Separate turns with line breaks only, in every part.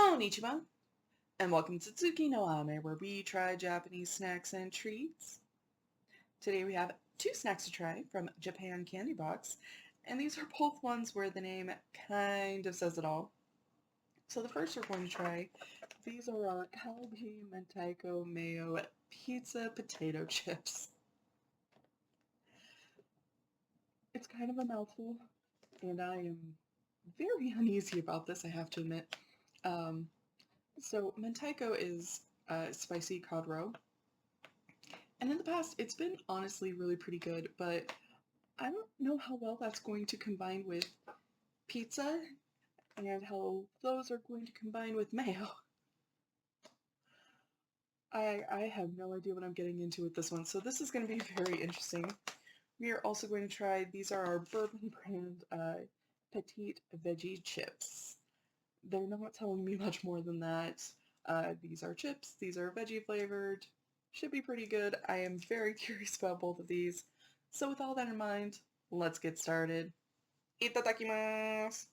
Konnichiwa, and welcome to Tsuki no Ame, where we try Japanese snacks and treats. Today we have two snacks to try from Japan Candy Box, and these are both ones where the name kind of says it all. So the first we're going to try, these are our Calbee Mentaiko Mayo pizza potato chips. It's kind of a mouthful, and I am very uneasy about this, I have to admit. So Mentaiko is spicy cod roe, and in the past it's been honestly really pretty good, but I don't know how well that's going to combine with pizza and how those are going to combine with mayo. I have no idea what I'm getting into with this one, so this is going to be very interesting. We are also going to try, these are our Bourbon brand Petit Veggie chips. They're not telling me much more than that. These are chips, these are veggie flavored, should be pretty good. I am very curious about both of these. So with all that in mind, let's get started. Itadakimasu!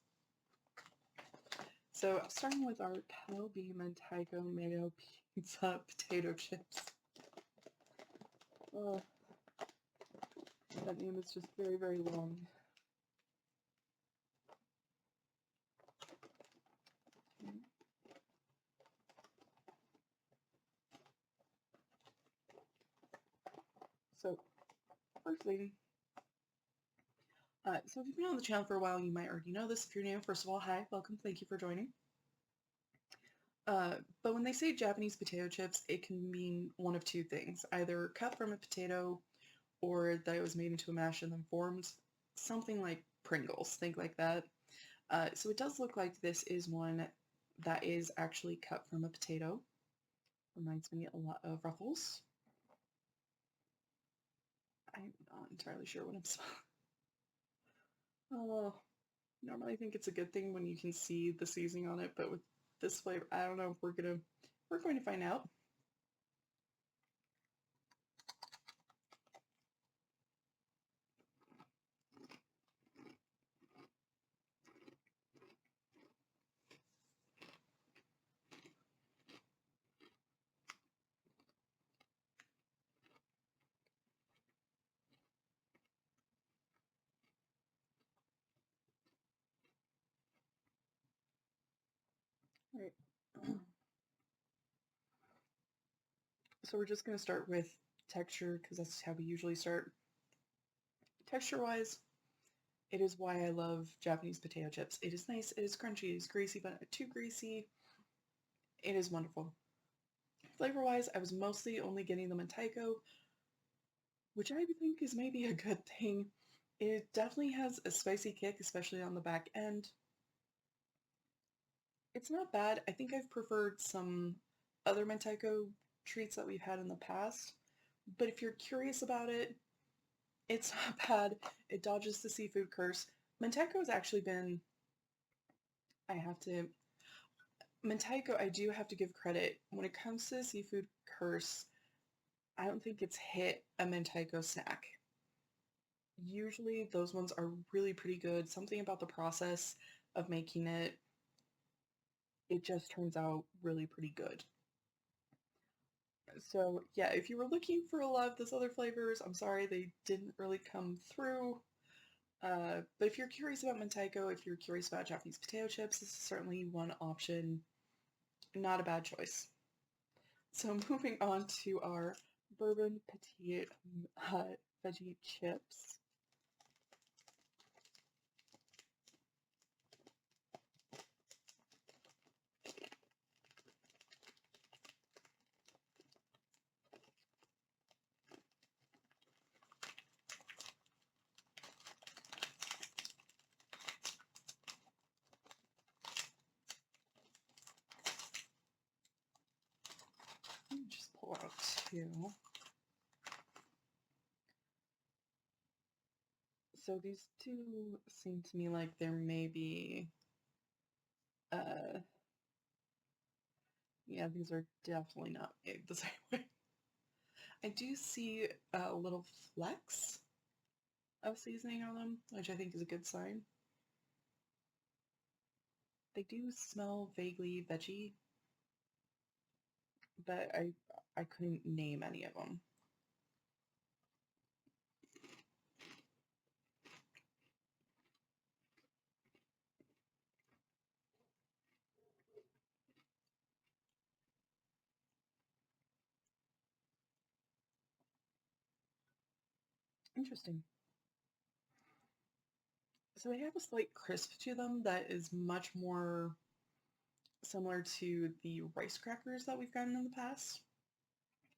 So starting with our Calbee Mentaiko Mayo pizza potato chips. Oh, that name is just very, very long. So, firstly, so if you've been on the channel for a while, you might already know this. If you're new, first of all, hi, welcome, thank you for joining. But when they say Japanese potato chips, it can mean one of two things. Either cut from a potato, or that it was made into a mash and then formed. Something like Pringles, think like that. So it does look like this is one that is actually cut from a potato. Reminds me a lot of Ruffles. I'm not entirely sure what I'm smelling. Oh, normally I think it's a good thing when you can see the seasoning on it, but with this flavor, I don't know. We're going to find out. All right. So we're just going to start with texture because that's how we usually start. Texture-wise, it is why I love Japanese potato chips. It is nice, it is crunchy, it is greasy, but not too greasy. It is wonderful. Flavor-wise, I was mostly only getting the Mentaiko, which I think is maybe a good thing. It definitely has a spicy kick, especially on the back end. It's not bad. I think I've preferred some other Mentaiko treats that we've had in the past, but if you're curious about it, it's not bad. It dodges the seafood curse. Mentaiko has actually been, I have to, Mentaiko, I do have to give credit. When it comes to the seafood curse, I don't think it's hit a Mentaiko snack. Usually those ones are really pretty good. Something about the process of making it, it just turns out really pretty good. So yeah, if you were looking for a lot of those other flavors, I'm sorry they didn't really come through. But if you're curious about Mentaiko, if you're curious about Japanese potato chips, this is certainly one option. Not a bad choice. So moving on to our Bourbon Petit Veggie chips. Let me just pull out two. So these two seem to me like there may be, yeah, these are definitely not made the same way. I do see a little flecks of seasoning on them, which I think is a good sign. They do smell vaguely veggie, but I couldn't name any of them. Interesting. So they have a slight crisp to them that is much more similar to the rice crackers that we've gotten in the past.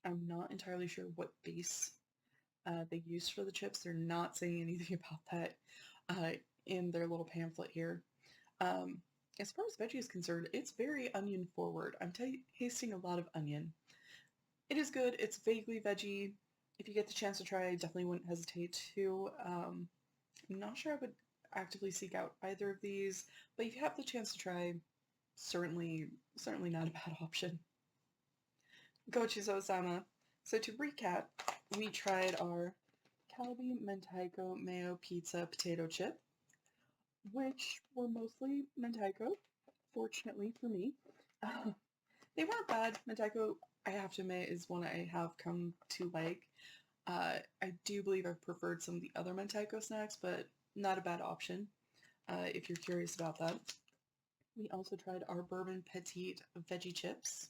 I'm not entirely sure what base they used for the chips. They're not saying anything about that in their little pamphlet here. Um, as far as veggie is concerned, it's very onion forward. I'm tasting a lot of onion. It is good. It's vaguely veggie. If you get the chance to try, I definitely wouldn't hesitate to. I'm not sure I would actively seek out either of these, but if you have the chance to try, certainly not a bad option. Gochiso-sama. So to recap, we tried our Calbee Mentaiko Mayo Pizza Potato Chip, which were mostly Mentaiko, fortunately for me. They weren't bad. Mentaiko, I have to admit, is one I have come to like. I do believe I've preferred some of the other Mentaiko snacks, but not a bad option if you're curious about that. We also tried our Bourbon Petit Veggie chips,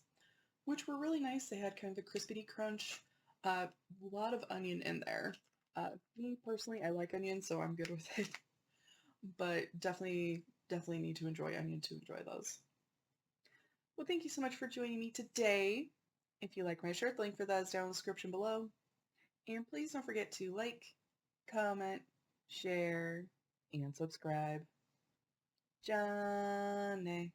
which were really nice. They had kind of a crispity crunch, a lot of onion in there. Me personally, I like onion, so I'm good with it. But definitely need to enjoy onion to enjoy those. Well, thank you so much for joining me today. If you like my shirt, the link for that is down in the description below. And please don't forget to like, comment, share, and subscribe. Johnny.